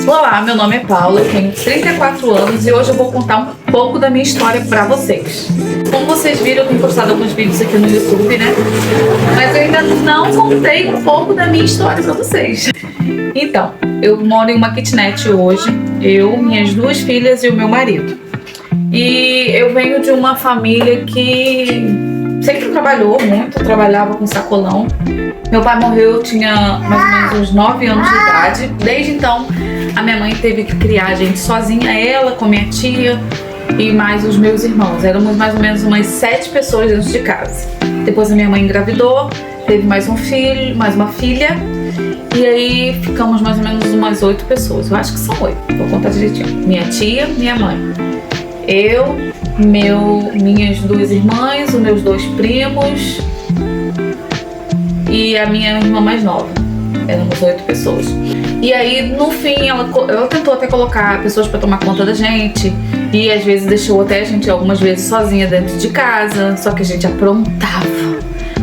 Olá, meu nome é Paula, eu tenho 34 anos e hoje eu vou contar um pouco da minha história pra vocês. Como vocês viram, eu tenho postado alguns vídeos aqui no YouTube, né? Mas eu ainda não contei um pouco da minha história pra vocês. Então, eu moro em uma kitnet hoje, eu, minhas duas filhas e o meu marido. E eu venho de uma família que sempre trabalhou muito, trabalhava com sacolão. Meu pai morreu, eu tinha mais ou menos uns 9 anos de idade. Desde então, a minha mãe teve que criar a gente sozinha, ela com minha tia e mais os meus irmãos. Éramos mais ou menos umas 7 pessoas dentro de casa. Depois a minha mãe engravidou, teve mais um filho, mais uma filha. E aí ficamos mais ou menos umas 8 pessoas. Eu acho que são 8, vou contar direitinho. Minha tia, minha mãe, eu, minhas duas irmãs, os meus 2 primos e a minha irmã mais nova. Éramos 8 pessoas. E aí, no fim, ela tentou até colocar pessoas pra tomar conta da gente. E às vezes deixou até a gente algumas vezes sozinha dentro de casa. Só que a gente aprontava.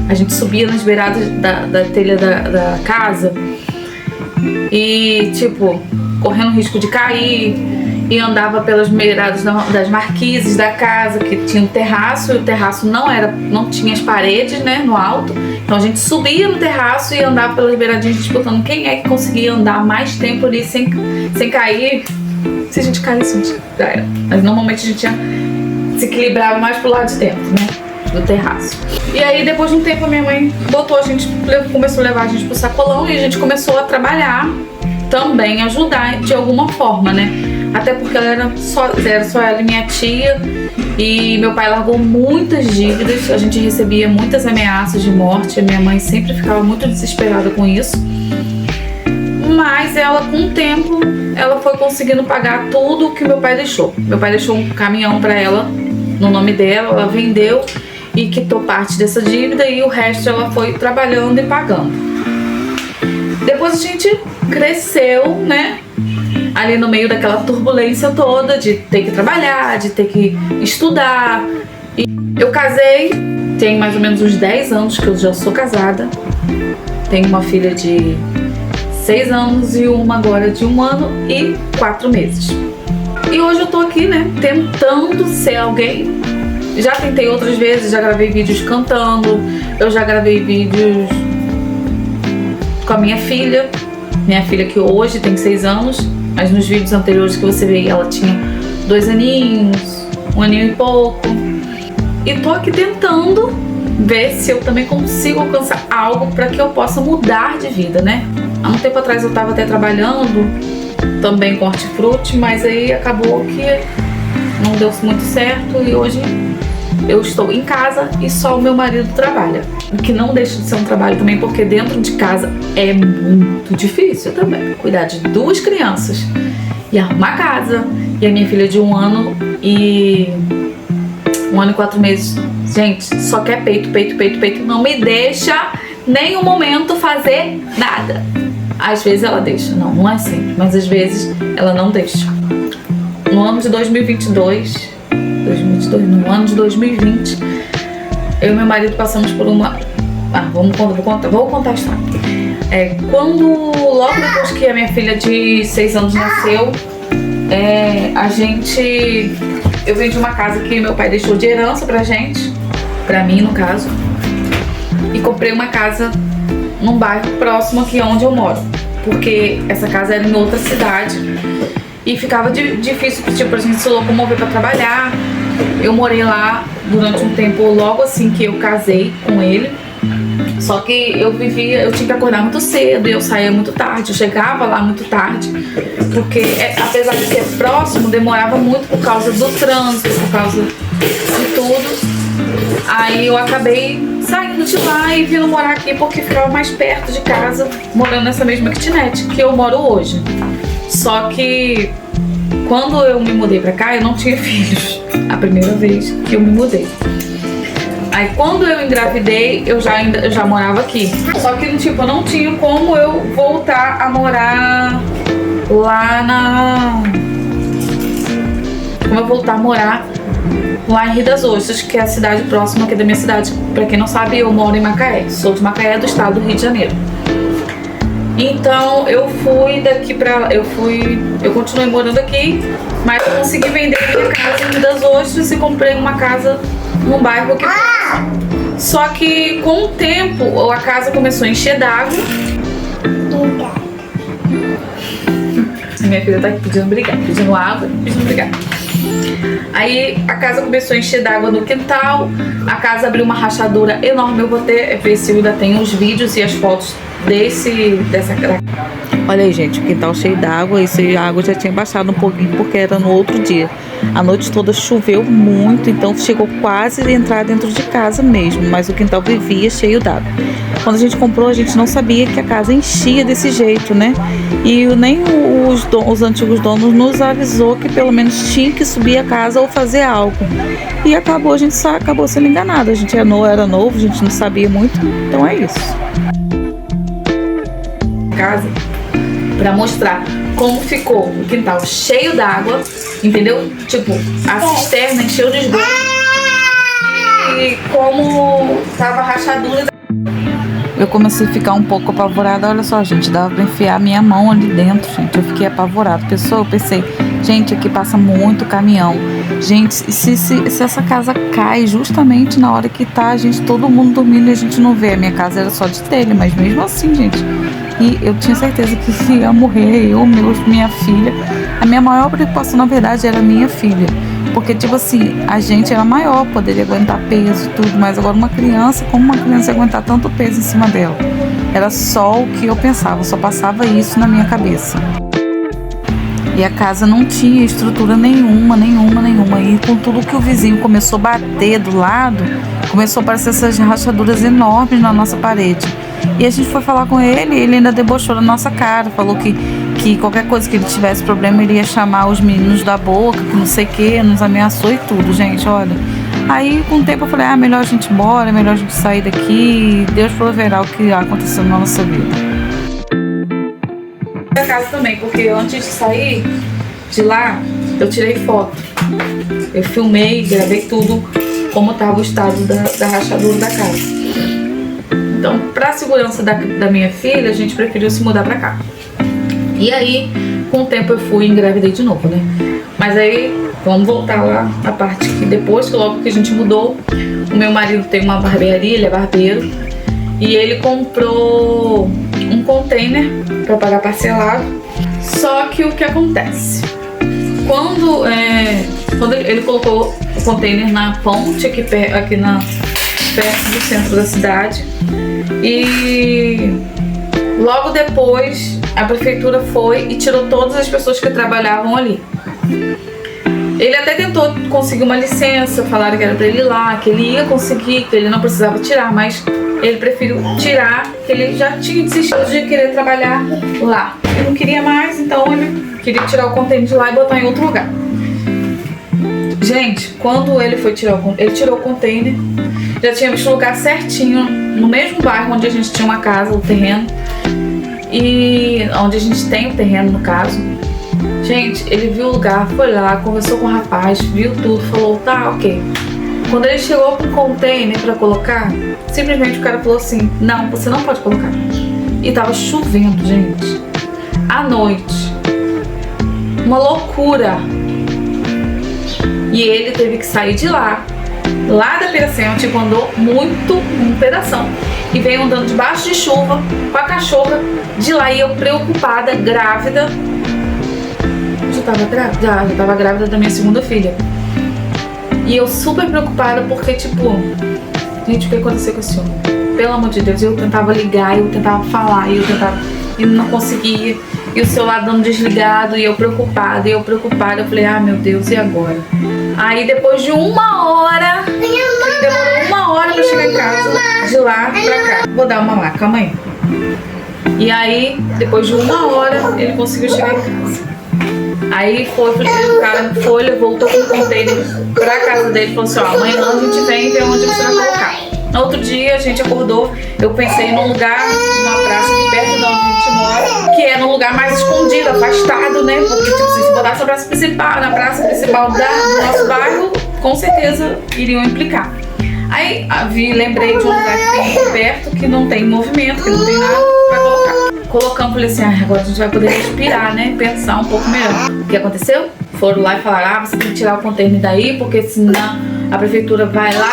A gente subia nas beiradas da telha da casa. E, tipo, correndo risco de cair. E andava pelas beiradas das marquises da casa, que tinha um terraço, e o terraço não tinha as paredes, né, no alto. Então a gente subia no terraço e andava pelas beiradinhas disputando quem é que conseguia andar mais tempo ali sem cair. Se a gente caísse, já era. Mas normalmente a gente se equilibrava mais pro lado de dentro, né, do terraço. E aí depois de um tempo a minha mãe começou a levar a gente pro sacolão e a gente começou a trabalhar também, ajudar de alguma forma, né. Até porque era só ela e minha tia. E meu pai largou muitas dívidas. A gente recebia muitas ameaças de morte. A minha mãe sempre ficava muito desesperada com isso. Mas ela, com o tempo, ela foi conseguindo pagar tudo o que meu pai deixou. Meu pai deixou um caminhão pra ela, no nome dela. Ela vendeu e quitou parte dessa dívida. E o resto ela foi trabalhando e pagando. Depois a gente cresceu, né? Ali no meio daquela turbulência toda de ter que trabalhar, de ter que estudar. E eu casei, tem mais ou menos uns 10 anos que eu já sou casada. Tenho uma filha de 6 anos e uma agora de 1 ano e 4 meses. E hoje eu tô aqui, né, tentando ser alguém. Já tentei outras vezes, já gravei vídeos cantando, eu já gravei vídeos com a minha filha que hoje tem 6 anos. Mas nos vídeos anteriores que você vê, ela tinha 2 aninhos, 1 aninho e pouco. E tô aqui tentando ver se eu também consigo alcançar algo para que eu possa mudar de vida, né? Há um tempo atrás eu tava até trabalhando também com hortifruti, mas aí acabou que não deu muito certo e hoje eu estou em casa e só o meu marido trabalha. O que não deixa de ser um trabalho também, porque dentro de casa é muito difícil também. Cuidar de 2 crianças e arrumar casa. E a minha filha de 1 ano e 1 ano e 4 meses. Gente, só quer peito, peito, peito, peito. Não me deixa nem um momento fazer nada. Às vezes ela deixa. Não é sempre, mas às vezes ela não deixa. No ano de 2022, no ano de 2020, eu e meu marido passamos por uma... vou contar a história. Logo depois que a minha filha de 6 anos nasceu, eu vendi uma casa que meu pai deixou de herança pra gente, pra mim no caso, e comprei uma casa num bairro próximo aqui onde eu moro, porque essa casa era em outra cidade e ficava difícil pra gente se locomover pra trabalhar. Eu morei lá durante um tempo, logo assim que eu casei com ele. Só que eu tinha que acordar muito cedo e eu saía muito tarde, eu chegava lá muito tarde, porque apesar de ser próximo, demorava muito por causa do trânsito, por causa de tudo. Aí eu acabei saindo de lá e vindo morar aqui porque ficava mais perto de casa, morando nessa mesma kitnet que eu moro hoje. Só que quando eu me mudei pra cá, eu não tinha filhos, a primeira vez que eu me mudei. Aí quando eu engravidei, eu já morava aqui. Só que tipo, eu não tinha como eu voltar a morar lá lá em Rio das Ostras, que é a cidade próxima aqui da minha cidade. Pra quem não sabe, eu moro em Macaé. Sou de Macaé, do estado do Rio de Janeiro. Então eu fui daqui pra... Eu continuei morando aqui, mas eu consegui vender minha casa em Rio das Ostras e comprei uma casa num bairro aqui. Só que com o tempo a casa começou a encher d'água. Minha filha tá aqui pedindo água, pedindo brigar. Aí a casa começou a encher d'água no quintal, a casa abriu uma rachadura enorme. Eu vou ver se eu ainda tenho os vídeos e as fotos dessa casa. Olha aí, gente, o quintal cheio d'água. Isso aí, a água já tinha baixado um pouquinho porque era no outro dia. A noite toda choveu muito, então chegou quase a entrar dentro de casa mesmo, mas o quintal vivia cheio d'água. Quando a gente comprou, a gente não sabia que a casa enchia desse jeito, né? E nem os antigos donos nos avisou que pelo menos tinha que subir a casa ou fazer algo. E a gente só acabou sendo enganado. A gente era novo, a gente não sabia muito, então é isso. Casa para mostrar como ficou o quintal cheio d'água, entendeu? Tipo, a cisterna encheu de esgoto e como tava a rachadura. Eu comecei a ficar um pouco apavorada. Olha só, gente, dava pra enfiar minha mão ali dentro, gente. Eu fiquei apavorada. Eu pensei, gente, aqui passa muito caminhão. Gente, se essa casa cai justamente na hora que tá todo mundo dormindo e a gente não vê. A minha casa era só de telha, mas mesmo assim, gente. E eu tinha certeza que ia morrer, minha filha. A minha maior preocupação, na verdade, era a minha filha. Porque, tipo assim, a gente era maior, poderia aguentar peso e tudo. Mas agora uma criança, como uma criança ia aguentar tanto peso em cima dela? Era só o que eu pensava, só passava isso na minha cabeça. E a casa não tinha estrutura nenhuma. E com tudo que o vizinho começou a bater do lado, começou a aparecer essas rachaduras enormes na nossa parede. E a gente foi falar com ele, ele ainda debochou na nossa cara, falou que qualquer coisa que ele tivesse problema, ele ia chamar os meninos da boca, que não sei o que, nos ameaçou e tudo, gente, olha. Aí com o tempo eu falei, melhor a gente ir embora, melhor a gente sair daqui, Deus proverá o que aconteceu na nossa vida. A casa também, porque antes de sair de lá, eu tirei foto. Eu filmei, gravei tudo, como estava o estado da rachadura da casa. Então, para a segurança da minha filha, a gente preferiu se mudar para cá. E aí, com o tempo eu fui e engravidei de novo, né? Mas aí, vamos voltar lá na parte que depois, que logo que a gente mudou, o meu marido tem uma barbearia, ele é barbeiro, e ele comprou um container para pagar parcelado. Só que o que acontece? Quando ele colocou o container na ponte aqui perto do centro da cidade, e logo depois a prefeitura foi e tirou todas as pessoas que trabalhavam ali. Ele até tentou conseguir uma licença, falaram que era pra ele ir lá, que ele ia conseguir, que ele não precisava tirar, mas ele preferiu tirar, que ele já tinha desistido de querer trabalhar lá. Ele não queria mais, então ele queria tirar o container de lá e botar em outro lugar. Gente, quando ele foi ele tirou o container, já tinha visto o lugar certinho, no mesmo bairro onde a gente tinha uma casa, o terreno, e onde a gente tem o terreno, no caso. Gente, ele viu o lugar, foi lá, conversou com o rapaz, viu tudo, falou, tá, ok. Quando ele chegou com o container pra colocar, simplesmente o cara falou assim, não, você não pode colocar. E tava chovendo, gente, à noite, uma loucura. E ele teve que sair de lá da Piracema, tipo, andou muito, um pedação. E veio andando debaixo de chuva, com a cachorra de lá, e eu preocupada, grávida. Já tava grávida da minha segunda filha. E eu super preocupada porque, tipo, gente, o que aconteceu com esse homem? Pelo amor de Deus, eu tentava ligar, eu tentava falar, e não conseguia. E o celular dando desligado, e eu preocupada. Eu falei, meu Deus, e agora? Aí depois de uma hora, demorou uma hora pra chegar em casa, de lá pra cá. Vou dar uma lá, calma aí. E aí, depois de uma hora, ele conseguiu chegar em casa. Aí o cara voltou com o container pra casa dele e falou assim, amanhã a gente vem e vê onde você vai colocar. No outro dia a gente acordou, eu pensei num lugar, numa praça aqui perto de onde a gente mora, que é num lugar mais escondido, afastado, né? Porque tipo, se botasse na praça principal do nosso bairro, com certeza iriam implicar. Aí lembrei de um lugar que tem aqui perto, que não tem movimento, que não tem nada pra colocar. colocamos, falei assim, agora a gente vai poder respirar, né? Pensar um pouco melhor. O que aconteceu? Foram lá e falaram, você tem que tirar o container daí, porque senão a prefeitura vai lá,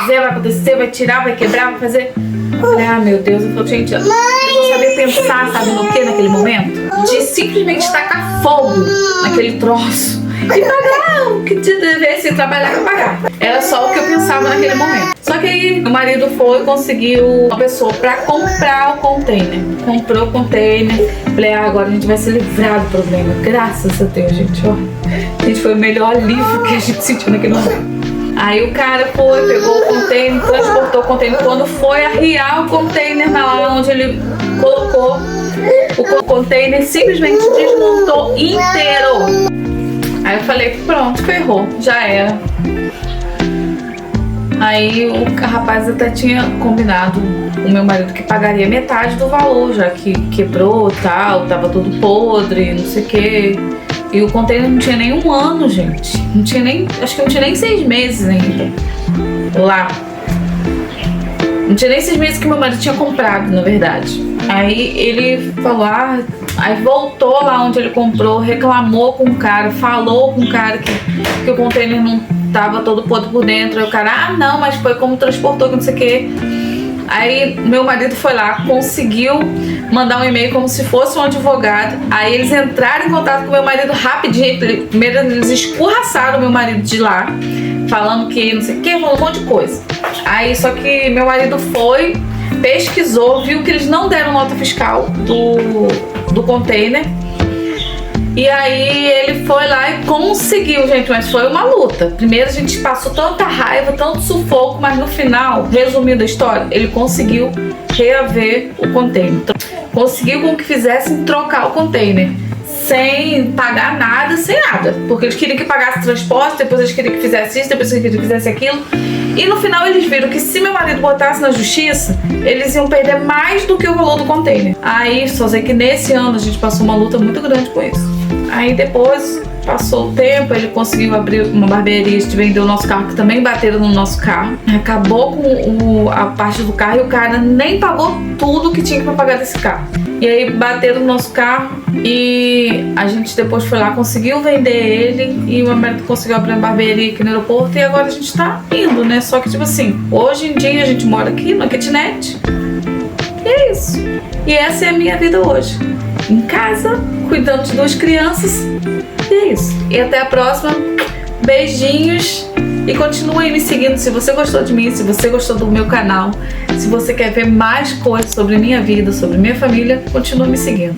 vai acontecer, vai tirar, vai quebrar, vai fazer. Eu falei, meu Deus, eu falei, gente, eu não sabia pensar, sabe no que naquele momento? De simplesmente tacar fogo naquele troço e pagar o que te devesse trabalhar pra pagar. Era só o que eu pensava naquele momento. Só que aí meu marido foi e conseguiu uma pessoa pra comprar o container. Comprou o container. Falei, agora a gente vai se livrar do problema. Graças a Deus, gente, ó. Gente, foi o melhor alívio que a gente sentiu naquele momento. Aí o cara foi, pegou o container, transportou o container. Quando foi arriar o container lá onde ele colocou, o container simplesmente desmontou inteiro. Aí eu falei, pronto, ferrou, já era. Aí o rapaz até tinha combinado com o meu marido que pagaria metade do valor, já que quebrou e tal, tava tudo podre, não sei o que. E o container não tinha nem um ano, gente. Não tinha nem, acho que não tinha nem 6 meses ainda lá. Não tinha nem 6 meses que meu marido tinha comprado, na verdade. Aí ele falou, aí voltou lá onde ele comprou, reclamou com o cara, falou com o cara que o container não tava todo podre por dentro. Aí o cara, não, mas foi como transportou, que não sei o que. Aí meu marido foi lá, conseguiu mandar um e-mail como se fosse um advogado. Aí eles entraram em contato com meu marido rapidinho. Primeiro eles escorraçaram meu marido de lá, falando que não sei o que, falando um monte de coisa. Aí só que meu marido foi, pesquisou, viu que eles não deram nota fiscal do container. E aí ele foi lá e conseguiu, gente, mas foi uma luta. Primeiro a gente passou tanta raiva, tanto sufoco, mas no final, resumindo a história, ele conseguiu reaver o container. Conseguiu com que fizessem trocar o container, sem pagar nada, sem nada. Porque eles queriam que pagasse transporte, depois eles queriam que fizesse isso, depois eles queriam que fizesse aquilo. E no final eles viram que se meu marido botasse na justiça, eles iam perder mais do que o valor do container. Aí, só sei que nesse ano a gente passou uma luta muito grande com isso. Aí depois, passou o tempo, ele conseguiu abrir uma barbearia, a gente vendeu o nosso carro, que também bateram no nosso carro. Acabou com a parte do carro e o cara nem pagou tudo que tinha pra pagar desse carro. E aí bateram no nosso carro e a gente depois foi lá, conseguiu vender ele e o meu marido conseguiu abrir uma barbearia aqui no aeroporto e agora a gente tá indo, né? Só que tipo assim, hoje em dia a gente mora aqui na kitnet e é isso. E essa é a minha vida hoje. Em casa, cuidando de 2 crianças e é isso. E até a próxima. Beijinhos. E continue me seguindo se você gostou de mim, se você gostou do meu canal, se você quer ver mais coisas sobre minha vida, sobre minha família, continue me seguindo.